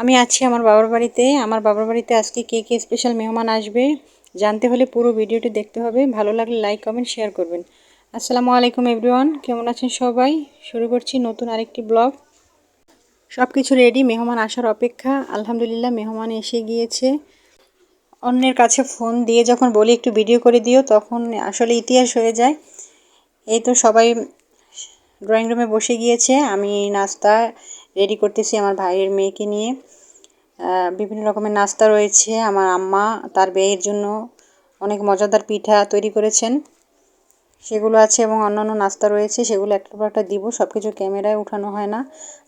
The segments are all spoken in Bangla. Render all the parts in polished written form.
আমি আছি আমার বাবার বাড়িতে। আমার বাবার বাড়িতে আজকে কে কে স্পেশাল মেহমান আসবে জানতে হলে পুরো ভিডিওটি দেখতে হবে। ভালো লাগলে লাইক কমেন্ট শেয়ার করবেন। আসসালামু আলাইকুম এভরিওয়ান, কেমন আছেন সবাই? শুরু করছি নতুন আরেকটি ব্লগ। সব কিছু রেডি, মেহমান আসার অপেক্ষা। আলহামদুলিল্লাহ মেহমান এসে গিয়েছে। অন্যের কাছে ফোন দিয়ে যখন বলি একটু ভিডিও করে দিও, তখন আসলে ইতিহাস হয়ে যায়। এই তো সবাই ড্রয়িং রুমে বসে গিয়েছে। আমি নাস্তা রেডি করতেছি আমার ভাইয়ের মেয়েকে নিয়ে। বিভিন্ন রকমের নাস্তা রয়েছে। আমার আম্মা তার বিয়ের জন্য অনেক মজাদার পিঠা তৈরি করেছেন, সেগুলো আছে এবং অন্যান্য নাস্তা রয়েছে, সেগুলো একটা পর একটা দিব। সব কিছু ক্যামেরায় উঠানো হয় না।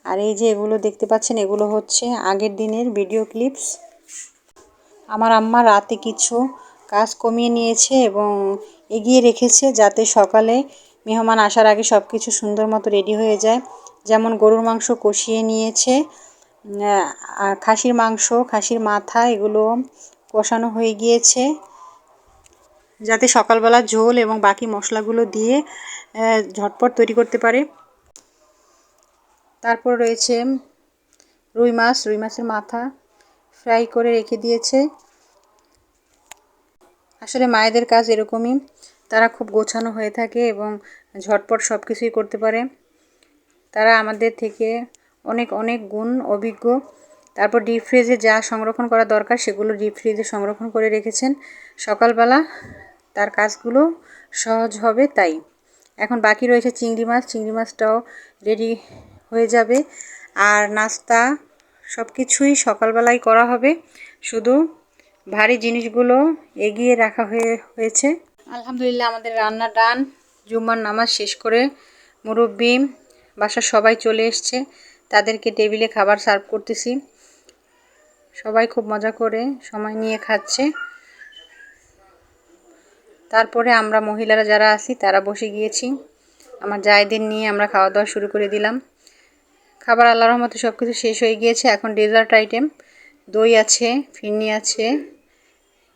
আর এই যে এগুলো দেখতে পাচ্ছেন, এগুলো হচ্ছে আগের দিনের ভিডিও ক্লিপস। আমার আম্মা রাতে কিছু কাজ কমিয়ে নিয়েছে এবং এগিয়ে রেখেছে, যাতে সকালে মেহমান আসার আগে সব কিছু সুন্দর মতো রেডি হয়ে যায়। যেমন গরুর মাংস কষিয়ে নিয়েছে, আর খাসির মাংস, খাসির মাথা, এগুলো কষানো হয়ে গিয়েছে, যাতে সকালবেলা ঝোল এবং বাকি মশলাগুলো দিয়ে ঝটপট তৈরি করতে পারে। তারপর রয়েছে রুই মাছের মাথা ফ্রাই করে রেখে দিয়েছে। আসলে মায়েদের কাজ এরকমই, তারা খুব গোছানো হয়ে থাকে এবং ঝটপট সব কিছুই করতে পারে। তারা আমাদের থেকে অনেক অনেক গুণ অভিজ্ঞ। তারপর ডিপ ফ্রিজে যা সংরক্ষণ করা দরকার সেগুলো ডিপ ফ্রিজে সংরক্ষণ করে রেখেছেন। সকালবেলা তার কাজগুলো সহজ হবে তাই। এখন বাকি রয়েছে চিংড়ি মাছটাও রেডি হয়ে যাবে। আর নাস্তা সব কিছুই সকালবেলায় করা হবে, শুধু ভারী জিনিসগুলো এগিয়ে রাখা হয়েছে। আলহামদুলিল্লাহ আমাদের রান্না ডান। জুম্মার নামাজ শেষ করে মুরব্বি বাসার সবাই চলে এসছে, তাদেরকে টেবিলে খাবার সার্ভ করতেছি। সবাই খুব মজা করে সময় নিয়ে খাচ্ছে। তারপরে আমরা মহিলারা যারা আছি তারা বসে গিয়েছি। আমার জায়েদের নিয়ে আমরা খাওয়া দাওয়া শুরু করে দিলাম। খাবার আল্লাহর রহমতে সব কিছু শেষ হয়ে গিয়েছে। এখন ডেজার্ট আইটেম, দই আছে, ফিরনি আছে,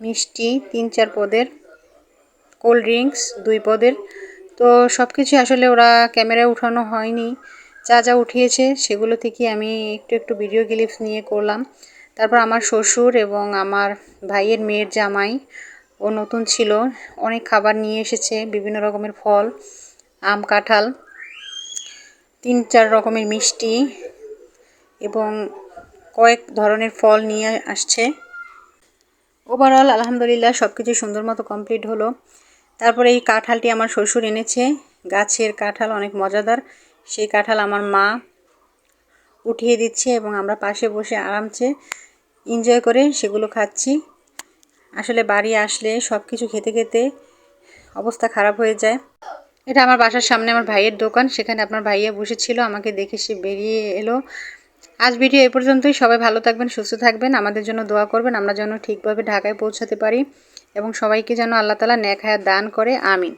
মিষ্টি 3-4 পদের, কোল্ড ড্রিঙ্কস 2 পদের। তো সব কিছু আসলে ওরা ক্যামেরায় উঠানো হয়নি, যা যা উঠিয়েছে সেগুলো থেকে আমি একটু একটু ভিডিও ক্লিপস নিয়ে করলাম। তারপর আমার শ্বশুর এবং আমার ভাইয়ের মেয়ের জামাই, ও নতুন ছিল, অনেক খাবার নিয়ে এসেছে, বিভিন্ন রকমের ফল, আম, কাঁঠাল, 3-4 রকমের মিষ্টি এবং কয়েক ধরনের ফল নিয়ে আসছে। ওভারঅল আলহামদুলিল্লাহ সব কিছু সুন্দর মতো কমপ্লিট হলো। তারপরে এই কাঁঠালটি আমার শ্বশুর এনেছে, গাছের কাঁঠাল, অনেক মজাদার। সেই কাঁঠাল আমার মা উঠিয়ে দিচ্ছে এবং আমরা পাশে বসে আরামসে এনজয় করে সেগুলো খাচ্ছি। আসলে বাড়ি আসলে সব কিছু খেতে খেতে অবস্থা খারাপ হয়ে যায়। এটা আমার বাসার সামনে আমার ভাইয়ের দোকান, সেখানে আপনার ভাইয়া বসেছিল, আমাকে দেখে সে বেরিয়ে এলো। আজ ভিডিও এই পর্যন্তই। সবাই ভালো থাকবেন, সুস্থ থাকবেন, আমাদের জন্য দোয়া করবেন, আমরা যেন ঠিকভাবে ঢাকায় পৌঁছাতে পারি এবং সবাইকে যেন আল্লাহ তাআলা নেক হায়াত দান করে। আমিন।